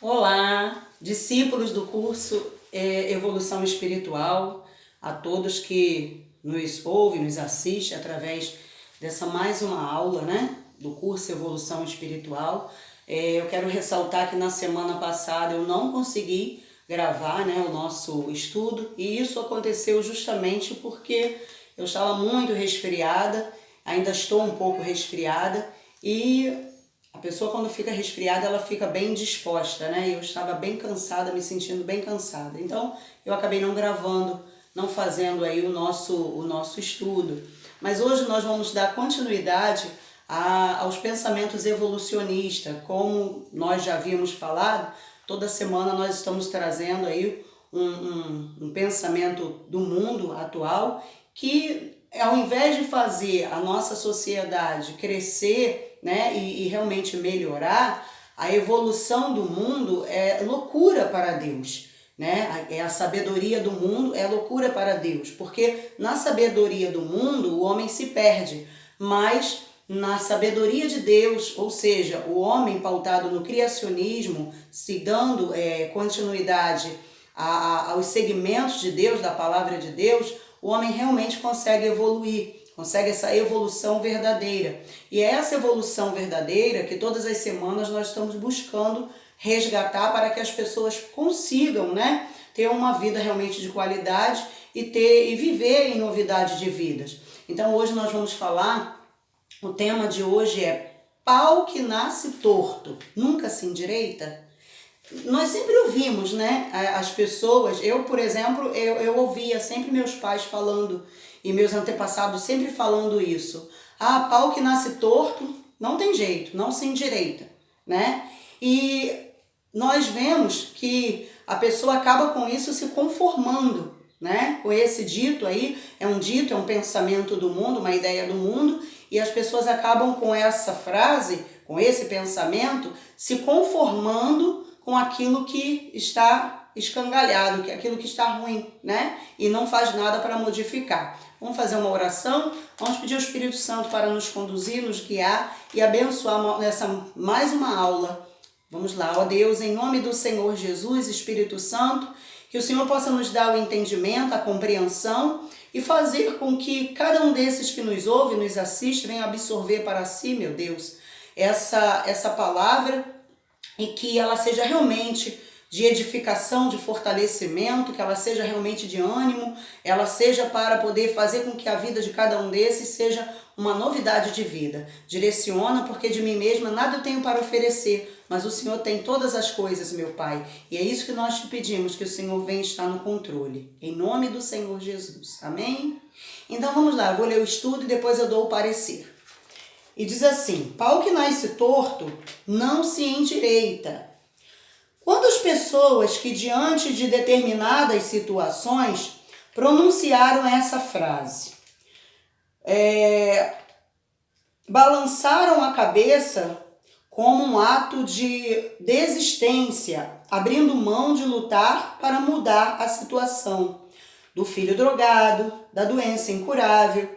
Olá, discípulos do curso Evolução Espiritual, a todos que nos ouvem, nos assistem através dessa mais uma aula, né, do curso Evolução Espiritual. Eu quero ressaltar que na semana passada eu não consegui gravar, né, o nosso estudo, e isso aconteceu justamente porque eu estava muito resfriada, ainda estou um pouco resfriada, e a pessoa quando fica resfriada, ela fica bem disposta, né? Eu estava bem cansada, me sentindo bem cansada. Então, eu acabei não gravando, não fazendo aí o nosso estudo. Mas hoje nós vamos dar continuidade aos pensamentos evolucionistas. Como nós já havíamos falado, toda semana nós estamos trazendo aí um pensamento do mundo atual que, ao invés de fazer a nossa sociedade crescer, né, e realmente melhorar, a evolução do mundo é loucura para Deus, né? A sabedoria do mundo é loucura para Deus, porque na sabedoria do mundo o homem se perde, mas na sabedoria de Deus, ou seja, o homem pautado no criacionismo, se dando continuidade aos segmentos de Deus, da palavra de Deus, o homem realmente consegue evoluir, consegue essa evolução verdadeira. E é essa evolução verdadeira que todas as semanas nós estamos buscando resgatar para que as pessoas consigam, né, ter uma vida realmente de qualidade e viver em novidade de vidas. Então hoje nós vamos falar, o tema de hoje é pau que nasce torto, nunca se endireita? Nós sempre ouvimos, né, as pessoas, eu, por exemplo, eu ouvia sempre meus pais falando, e meus antepassados sempre falando isso. Ah, pau que nasce torto, não tem jeito, não se endireita, né? E nós vemos que a pessoa acaba com isso se conformando, né? Com esse dito aí, é um dito, é um pensamento do mundo, uma ideia do mundo, e as pessoas acabam com essa frase, com esse pensamento, se conformando com aquilo que está escangalhado, que aquilo que está ruim, né? E não faz nada para modificar. Vamos fazer uma oração, vamos pedir ao Espírito Santo para nos conduzir, nos guiar e abençoar nessa mais uma aula. Vamos lá, ó Deus, em nome do Senhor Jesus, Espírito Santo, que o Senhor possa nos dar o entendimento, a compreensão e fazer com que cada um desses que nos ouve, nos assiste, venha absorver para si, meu Deus, essa palavra, e que ela seja realmente de edificação, de fortalecimento, que ela seja realmente de ânimo, ela seja para poder fazer com que a vida de cada um desses seja uma novidade de vida. Direciona, porque de mim mesma nada eu tenho para oferecer, mas o Senhor tem todas as coisas, meu Pai. E é isso que nós te pedimos, que o Senhor venha estar no controle. Em nome do Senhor Jesus. Amém? Então vamos lá, eu vou ler o estudo e depois eu dou o parecer. E diz assim: pau que nasce torto não se endireita. Quando as pessoas que diante de determinadas situações pronunciaram essa frase, balançaram a cabeça como um ato de desistência, abrindo mão de lutar para mudar a situação do filho drogado, da doença incurável,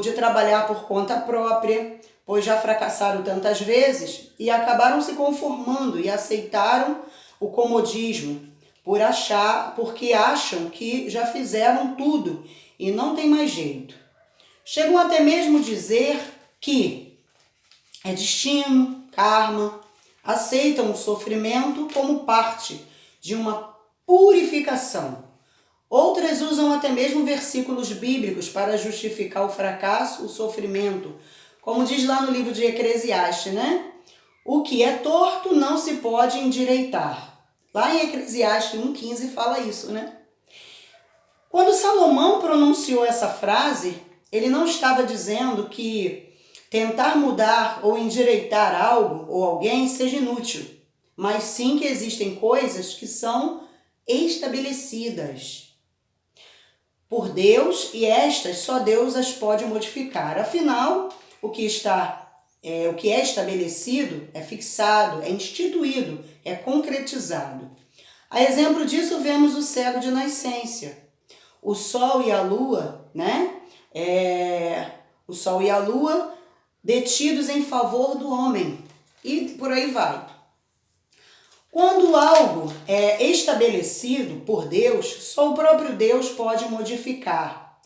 de trabalhar por conta própria, pois já fracassaram tantas vezes e acabaram se conformando e aceitaram o comodismo porque acham que já fizeram tudo e não tem mais jeito. Chegam até mesmo a dizer que é destino, karma, aceitam o sofrimento como parte de uma purificação. Outras usam até mesmo versículos bíblicos para justificar o fracasso, o sofrimento. Como diz lá no livro de Eclesiastes, né? O que é torto não se pode endireitar. Lá em Eclesiastes 1,15 fala isso, né? Quando Salomão pronunciou essa frase, ele não estava dizendo que tentar mudar ou endireitar algo ou alguém seja inútil, mas sim que existem coisas que são estabelecidas por Deus e estas só Deus as pode modificar. Afinal, o que é estabelecido é fixado, é instituído, é concretizado. A exemplo disso, vemos o cego de nascença. O sol e a lua, né? O sol e a lua detidos em favor do homem. E por aí vai. Quando algo é estabelecido por Deus, só o próprio Deus pode modificar.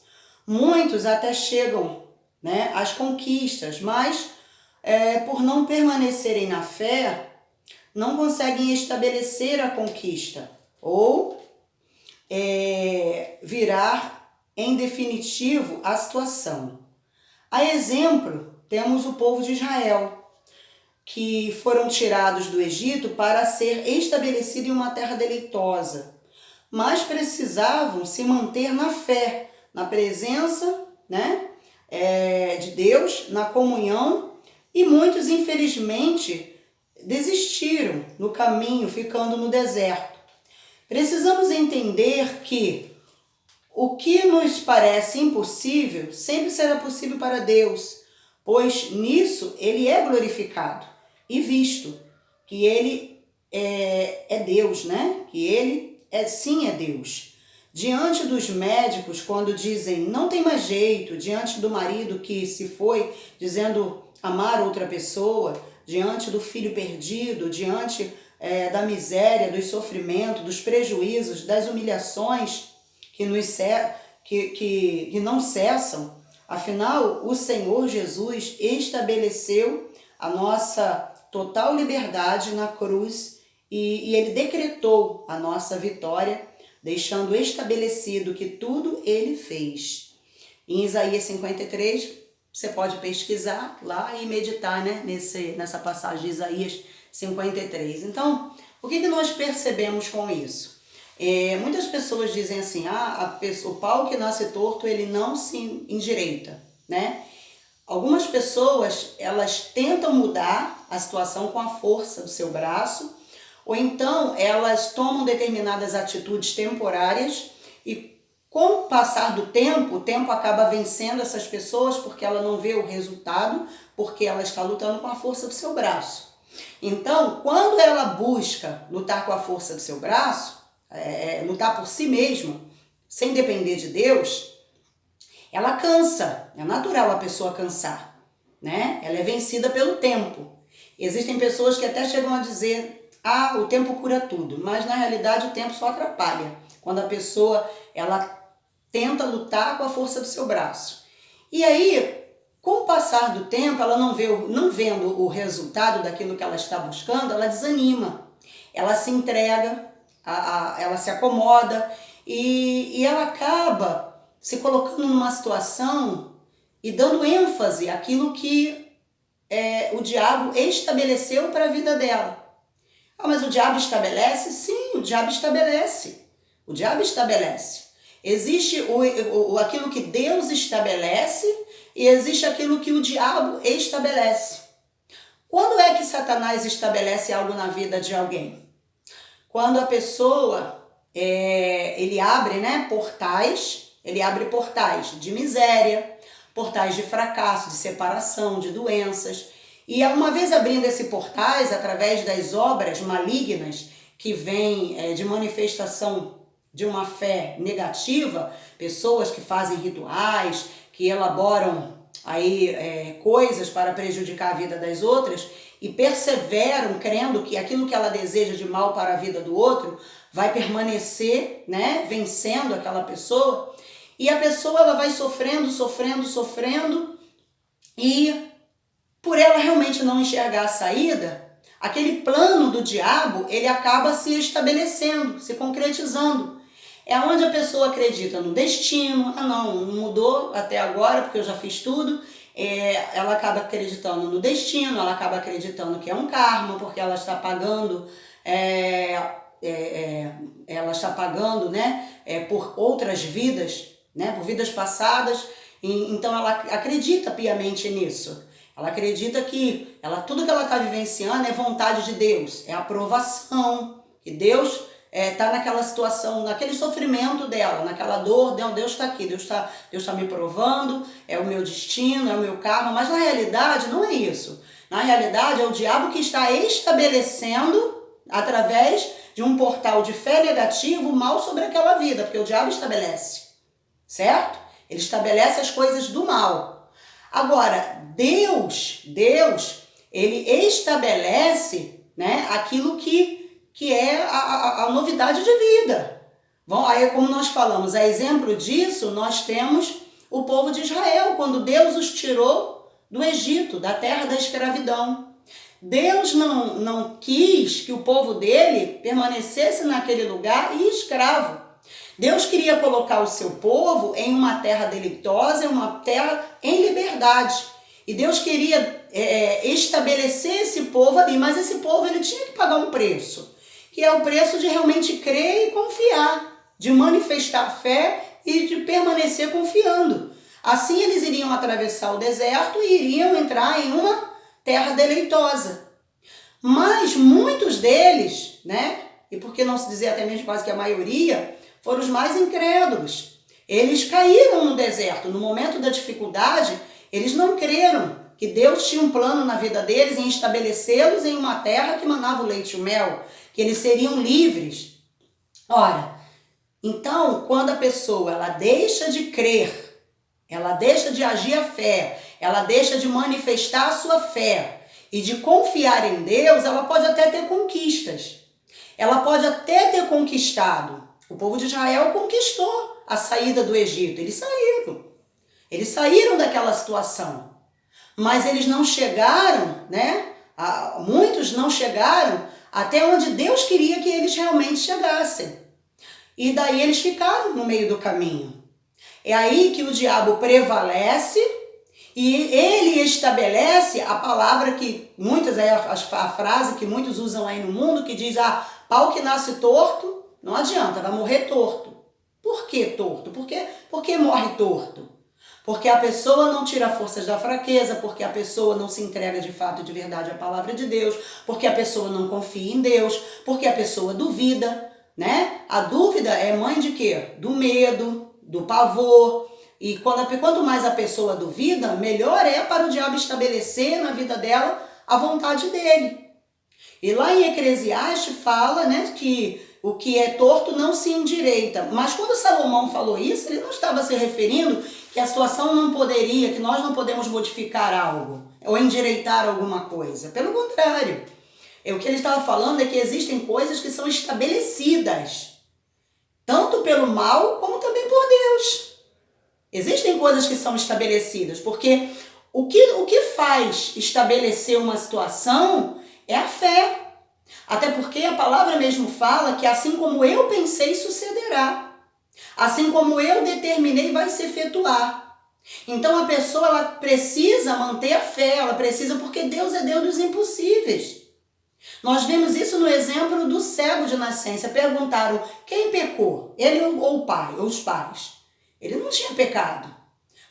Muitos até chegam, né, às conquistas, mas por não permanecerem na fé, não conseguem estabelecer a conquista ou virar em definitivo a situação. A exemplo, temos o povo de Israel, que foram tirados do Egito para ser estabelecido em uma terra deleitosa, mas precisavam se manter na fé, na presença, né, de Deus, na comunhão, e muitos, infelizmente, desistiram no caminho, ficando no deserto. Precisamos entender que o que nos parece impossível sempre será possível para Deus, pois nisso Ele é glorificado e visto que Ele é Deus, né? Que Ele sim é Deus. Diante dos médicos, quando dizem não tem mais jeito, diante do marido que se foi dizendo amar outra pessoa, diante do filho perdido, diante da miséria, dos sofrimentos, dos prejuízos, das humilhações que não cessam, afinal, o Senhor Jesus estabeleceu a nossa total liberdade na cruz e Ele decretou a nossa vitória, deixando estabelecido que tudo Ele fez. Em Isaías 53, você pode pesquisar lá e meditar, né, nessa passagem de Isaías 53. Então, o que nós percebemos com isso? Muitas pessoas dizem assim, o pau que nasce torto, ele não se endireita, né? Algumas pessoas, elas tentam mudar a situação com a força do seu braço, ou então elas tomam determinadas atitudes temporárias e com o passar do tempo, o tempo acaba vencendo essas pessoas porque ela não vê o resultado, porque ela está lutando com a força do seu braço. Então, quando ela busca lutar com a força do seu braço, lutar por si mesma, sem depender de Deus, ela cansa. É natural a pessoa cansar, né? Ela é vencida pelo tempo. Existem pessoas que até chegam a dizer, o tempo cura tudo, mas na realidade o tempo só atrapalha. Quando a pessoa, ela tenta lutar com a força do seu braço. E aí, com o passar do tempo, ela não vendo o resultado daquilo que ela está buscando, ela desanima. Ela se entrega, ela se acomoda e ela acaba se colocando numa situação e dando ênfase àquilo que o diabo estabeleceu para a vida dela. Mas o diabo estabelece? Sim, o diabo estabelece. O diabo estabelece. Existe aquilo que Deus estabelece e existe aquilo que o diabo estabelece. Quando é que Satanás estabelece algo na vida de alguém? Quando a pessoa, ele abre, né, portais, ele abre portais de miséria, portais de fracasso, de separação, de doenças. E uma vez abrindo esses portais, através das obras malignas que vêm de manifestação de uma fé negativa, pessoas que fazem rituais, que elaboram aí coisas para prejudicar a vida das outras e perseveram crendo que aquilo que ela deseja de mal para a vida do outro vai permanecer, né, vencendo aquela pessoa, e a pessoa ela vai sofrendo e por ela realmente não enxergar a saída, aquele plano do diabo, ele acaba se estabelecendo, se concretizando. É onde a pessoa acredita no destino, não mudou até agora porque eu já fiz tudo, ela acaba acreditando no destino, ela acaba acreditando que é um karma, porque ela está pagando, né, por outras vidas, né, por vidas passadas, então ela acredita piamente nisso. Ela acredita que tudo que ela está vivenciando é vontade de Deus, é aprovação, que Deus está naquela situação, naquele sofrimento dela, naquela dor, Deus está aqui, Deus tá me provando, é o meu destino, é o meu karma, mas na realidade não é isso. Na realidade é o diabo que está estabelecendo, através de um portal de fé negativo, o mal sobre aquela vida, porque o diabo estabelece, certo? Ele estabelece as coisas do mal. Agora, Deus, ele estabelece, né, aquilo que que é a novidade de vida. Bom, aí como nós falamos, a exemplo disso, nós temos o povo de Israel, quando Deus os tirou do Egito, da terra da escravidão. Deus não quis que o povo dele permanecesse naquele lugar e escravo. Deus queria colocar o seu povo em uma terra deleitosa, em uma terra em liberdade. E Deus queria estabelecer esse povo ali, mas esse povo ele tinha que pagar um preço, que é o preço de realmente crer e confiar, de manifestar fé e de permanecer confiando. Assim eles iriam atravessar o deserto e iriam entrar em uma terra deleitosa. Mas muitos deles, né, e por que não se dizer até mesmo quase que a maioria, foram os mais incrédulos. Eles caíram no deserto. No momento da dificuldade, eles não creram que Deus tinha um plano na vida deles em estabelecê-los em uma terra que manava o leite e o mel, que eles seriam livres. Ora, então, quando a pessoa ela deixa de crer, ela deixa de agir a fé, ela deixa de manifestar a sua fé e de confiar em Deus, ela pode até ter conquistas. Ela pode até ter conquistado. O povo de Israel conquistou a saída do Egito. Eles saíram. Eles saíram daquela situação. Mas eles não chegaram, né? Muitos não chegaram até onde Deus queria que eles realmente chegassem. E daí eles ficaram no meio do caminho. É aí que o diabo prevalece e ele estabelece a palavra que muitas, a frase que muitos usam aí no mundo, que diz, pau que nasce torto, não adianta, vai morrer torto. Por que torto? Por que morre torto? Porque a pessoa não tira forças da fraqueza, porque a pessoa não se entrega de fato e de verdade à palavra de Deus, porque a pessoa não confia em Deus, porque a pessoa duvida, né? A dúvida é mãe de quê? Do medo, do pavor. E quanto mais a pessoa duvida, melhor é para o diabo estabelecer na vida dela a vontade dele. E lá em Eclesiastes fala, né, que o que é torto não se endireita. Mas quando Salomão falou isso, ele não estava se referindo que a situação não poderia, que nós não podemos modificar algo ou endireitar alguma coisa. Pelo contrário, o que ele estava falando é que existem coisas que são estabelecidas, tanto pelo mal como também por Deus. Existem coisas que são estabelecidas, porque o que faz estabelecer uma situação é a fé. Até porque a palavra mesmo fala que assim como eu pensei, sucederá. Assim como eu determinei, vai se efetuar. Então a pessoa ela precisa manter a fé, ela precisa, porque Deus é Deus dos impossíveis. Nós vimos isso no exemplo do cego de nascença. Perguntaram, quem pecou? Ele ou o pai, ou os pais? Ele não tinha pecado.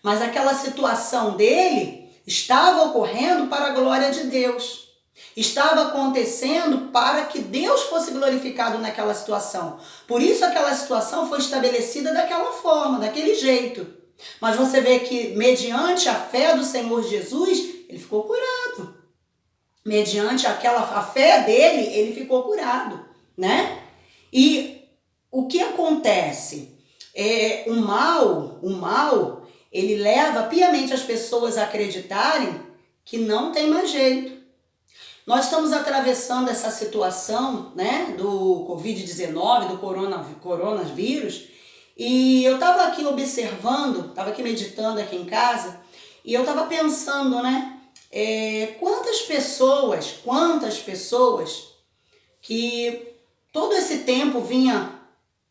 Mas aquela situação dele estava ocorrendo para a glória de Deus. Estava acontecendo para que Deus fosse glorificado naquela situação. Por isso aquela situação foi estabelecida daquela forma, daquele jeito. Mas você vê que mediante a fé do Senhor Jesus, ele ficou curado. Mediante a fé dele, ele ficou curado, né? E o que acontece? O mal, ele leva piamente as pessoas a acreditarem que não tem mais jeito. Nós estamos atravessando essa situação, né, do Covid-19, do coronavírus, e eu estava aqui observando, estava aqui meditando aqui em casa, e eu estava pensando, né, quantas pessoas que todo esse tempo vinha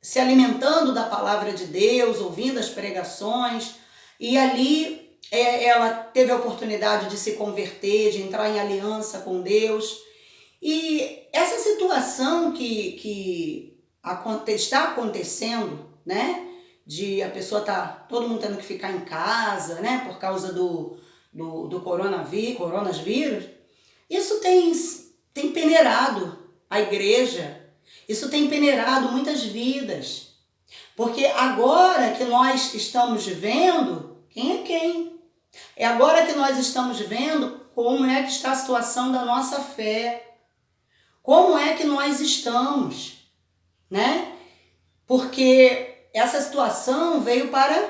se alimentando da palavra de Deus, ouvindo as pregações, e ali ela teve a oportunidade de se converter, de entrar em aliança com Deus. E essa situação que está acontecendo, né? De a pessoa todo mundo tendo que ficar em casa, né? Por causa do coronavírus. Isso tem peneirado a igreja. Isso tem peneirado muitas vidas. Porque agora que nós estamos vendo quem é quem. É agora que nós estamos vendo como é que está a situação da nossa fé. Como é que nós estamos, né? Porque essa situação veio para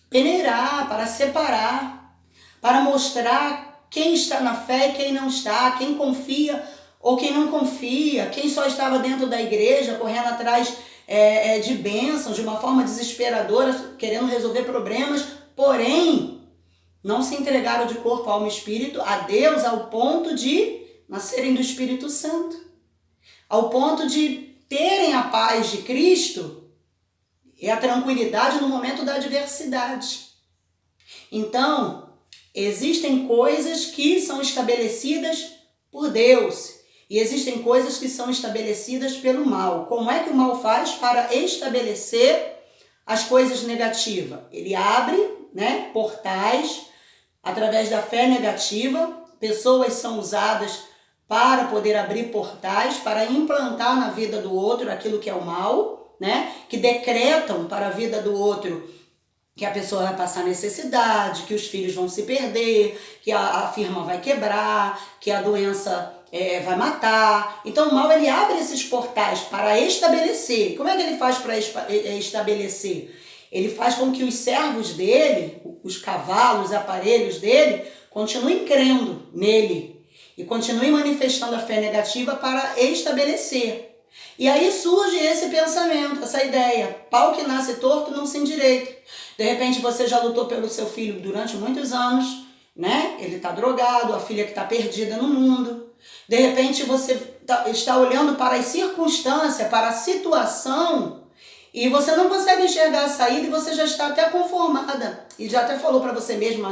peneirar, para separar, para mostrar quem está na fé e quem não está, quem confia ou quem não confia, quem só estava dentro da igreja, correndo atrás de bênçãos, de uma forma desesperadora, querendo resolver problemas, porém, não se entregaram de corpo, alma e espírito a Deus ao ponto de nascerem do Espírito Santo, ao ponto de terem a paz de Cristo e a tranquilidade no momento da adversidade. Então, existem coisas que são estabelecidas por Deus e existem coisas que são estabelecidas pelo mal. Como é que o mal faz para estabelecer as coisas negativas? Ele abre, portais através da fé negativa. Pessoas são usadas para poder abrir portais, para implantar na vida do outro aquilo que é o mal, que decretam para a vida do outro que a pessoa vai passar necessidade, que os filhos vão se perder, que a firma vai quebrar, que a doença vai matar. Então o mal, ele abre esses portais para estabelecer. Como é que ele faz para estabelecer? Ele faz com que os servos dele, os cavalos, os aparelhos dele, continuem crendo nele e continuem manifestando a fé negativa para estabelecer. E aí surge esse pensamento, essa ideia: pau que nasce torto não se endireita. De repente você já lutou pelo seu filho durante muitos anos, ele está drogado, a filha que está perdida no mundo. De repente você está olhando para as circunstâncias, para a situação, e você não consegue enxergar a saída e você já está até conformada. E já até falou para você mesmo,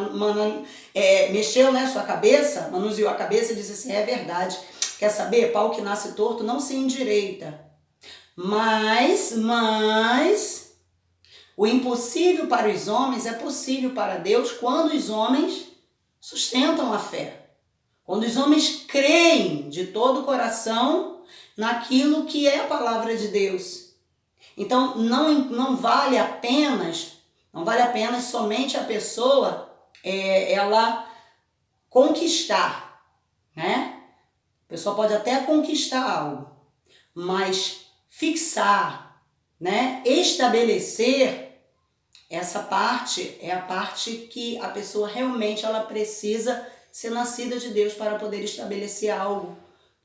mexeu sua cabeça, manuseou a cabeça e disse assim: é verdade. Quer saber? Pau que nasce torto não se endireita. Mas o impossível para os homens é possível para Deus quando os homens sustentam a fé. Quando os homens creem de todo o coração naquilo que é a palavra de Deus. Então não vale apenas somente a pessoa ela conquistar, A pessoa pode até conquistar algo, mas fixar, estabelecer, essa parte é a parte que a pessoa realmente ela precisa ser nascida de Deus para poder estabelecer algo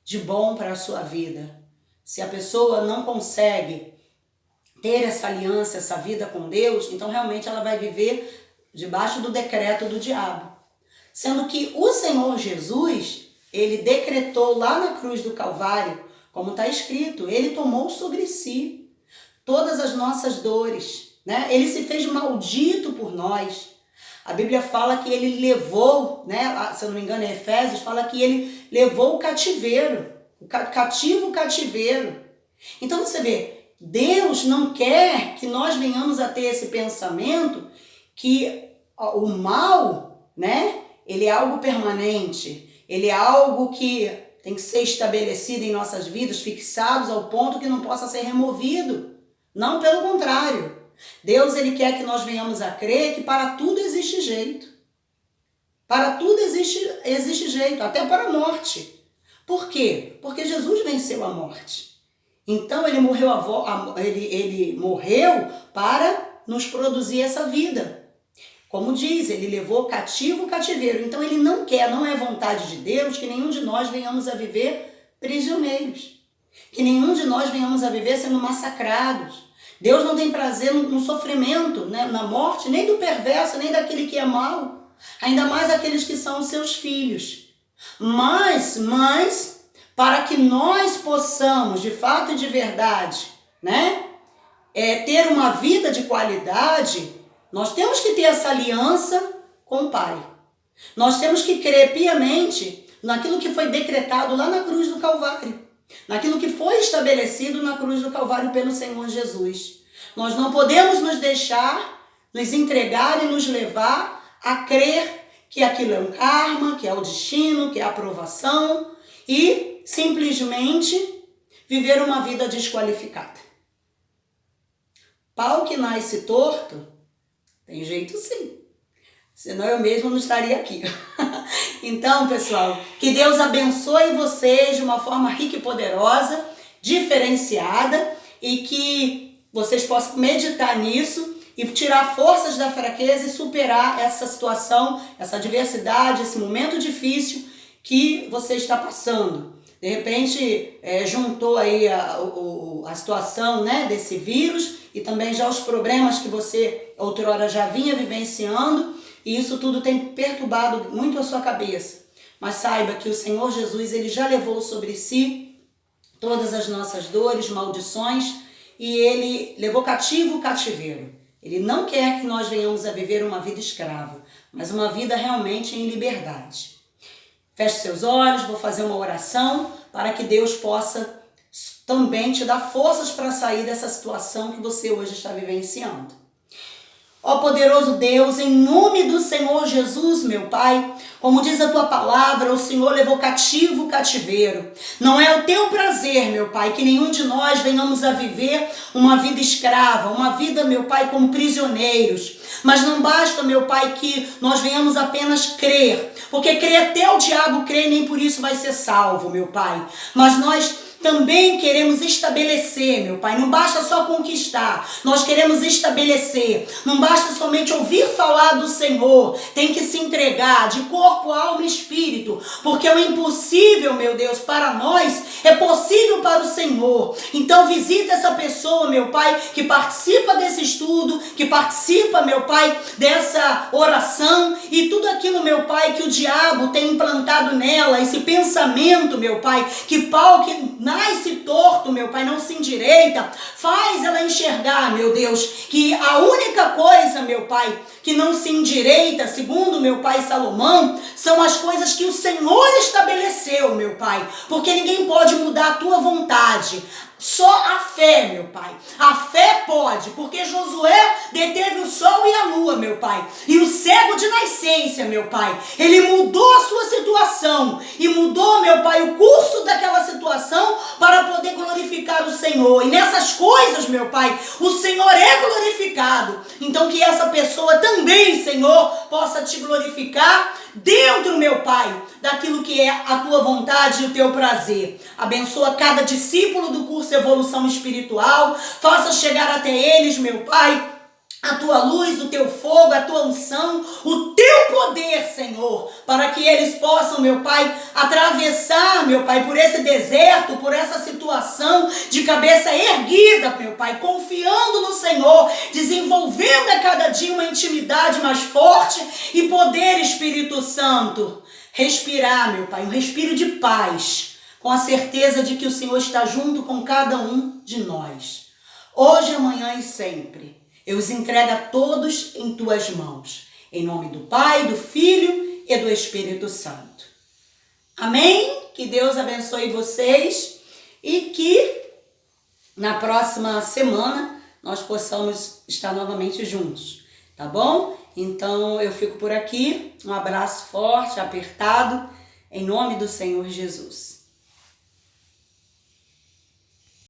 de bom para a sua vida. Se a pessoa não consegue ter essa aliança, essa vida com Deus, então realmente ela vai viver debaixo do decreto do diabo. Sendo que o Senhor Jesus, ele decretou lá na cruz do Calvário, como está escrito, ele tomou sobre si todas as nossas dores, Ele se fez maldito por nós. A Bíblia fala que ele levou, se eu não me engano em Efésios, fala que ele levou o cativeiro, o cativeiro. Então você vê, Deus não quer que nós venhamos a ter esse pensamento que o mal, ele é algo permanente. Ele é algo que tem que ser estabelecido em nossas vidas, fixados ao ponto que não possa ser removido. Não, pelo contrário. Deus, ele quer que nós venhamos a crer que para tudo existe jeito. Para tudo existe jeito, até para a morte. Por quê? Porque Jesus venceu a morte. Então ele morreu para nos produzir essa vida. Como diz, ele levou cativo o cativeiro. Então ele não é vontade de Deus que nenhum de nós venhamos a viver prisioneiros. Que nenhum de nós venhamos a viver sendo massacrados. Deus não tem prazer no sofrimento, na morte, nem do perverso, nem daquele que é mau. Ainda mais aqueles que são seus filhos. Mas, para que nós possamos, de fato e de verdade, ter uma vida de qualidade, nós temos que ter essa aliança com o Pai. Nós temos que crer piamente naquilo que foi decretado lá na cruz do Calvário. Naquilo que foi estabelecido na cruz do Calvário pelo Senhor Jesus. Nós não podemos nos deixar, nos entregar e nos levar a crer que aquilo é um karma, que é o destino, que é a aprovação e simplesmente viver uma vida desqualificada. Pau que nasce torto, tem jeito sim. Senão eu mesmo não estaria aqui. Então, pessoal, que Deus abençoe vocês de uma forma rica e poderosa, diferenciada, e que vocês possam meditar nisso e tirar forças da fraqueza e superar essa situação, essa adversidade, esse momento difícil que você está passando. De repente, juntou aí a situação, né, desse vírus e também já os problemas que você outrora já vinha vivenciando, e isso tudo tem perturbado muito a sua cabeça. Mas saiba que o Senhor Jesus, ele já levou sobre si todas as nossas dores, maldições, e ele levou cativo o cativeiro. Ele não quer que nós venhamos a viver uma vida escrava, mas uma vida realmente em liberdade. Feche seus olhos, vou fazer uma oração para que Deus possa também te dar forças para sair dessa situação que você hoje está vivenciando. Ó poderoso Deus, em nome do Senhor Jesus, meu Pai, como diz a tua palavra, o Senhor levou cativo o cativeiro. Não é o teu prazer, meu Pai, que nenhum de nós venhamos a viver uma vida escrava, uma vida, meu Pai, como prisioneiros. Mas não basta, meu Pai, que nós venhamos apenas crer, porque crer até o diabo crê, nem por isso vai ser salvo, meu Pai. Mas nós também queremos estabelecer, meu Pai. Não basta só conquistar, nós queremos estabelecer. Não basta somente ouvir falar do Senhor, tem que se entregar de corpo, alma e espírito, porque o impossível, meu Deus, para nós é possível para o Senhor. Então visita essa pessoa, meu Pai, que participa desse estudo, que participa, meu Pai, dessa oração e tudo aquilo, meu Pai, que o diabo tem implantado nela, esse pensamento, meu Pai, que pau que nasce torto, meu Pai, não se endireita, faz ela enxergar, meu Deus, que a única coisa, meu Pai, que não se endireita, segundo meu pai Salomão, são as coisas que o Senhor estabeleceu, meu Pai, porque ninguém pode mudar a tua vontade. Só a fé, meu Pai. A fé pode, porque Josué deteve o sol e a lua, meu Pai. E o cego de nascença, meu Pai, ele mudou a sua situação e mudou, meu Pai, o curso daquela situação para poder glorificar o Senhor. E nessas coisas, meu Pai, o Senhor é glorificado. Então que essa pessoa também, Senhor, possa te glorificar dentro, meu Pai, daquilo que é a tua vontade e o teu prazer. Abençoa cada discípulo do curso Evolução Espiritual, faça chegar até eles, meu Pai, a tua luz, o teu fogo, a tua unção, o teu poder, Senhor, para que eles possam, meu Pai, atravessar, meu Pai, por esse deserto, por essa situação de cabeça erguida, meu Pai, confiando no Senhor, desenvolvendo a cada dia uma intimidade mais forte e poder, Espírito Santo, respirar, meu Pai, um respiro de paz, com a certeza de que o Senhor está junto com cada um de nós, hoje, amanhã e sempre. Eu os entrego a todos em tuas mãos. Em nome do Pai, do Filho e do Espírito Santo. Amém? Que Deus abençoe vocês e que na próxima semana nós possamos estar novamente juntos. Tá bom? Então eu fico por aqui. Um abraço forte, apertado, em nome do Senhor Jesus.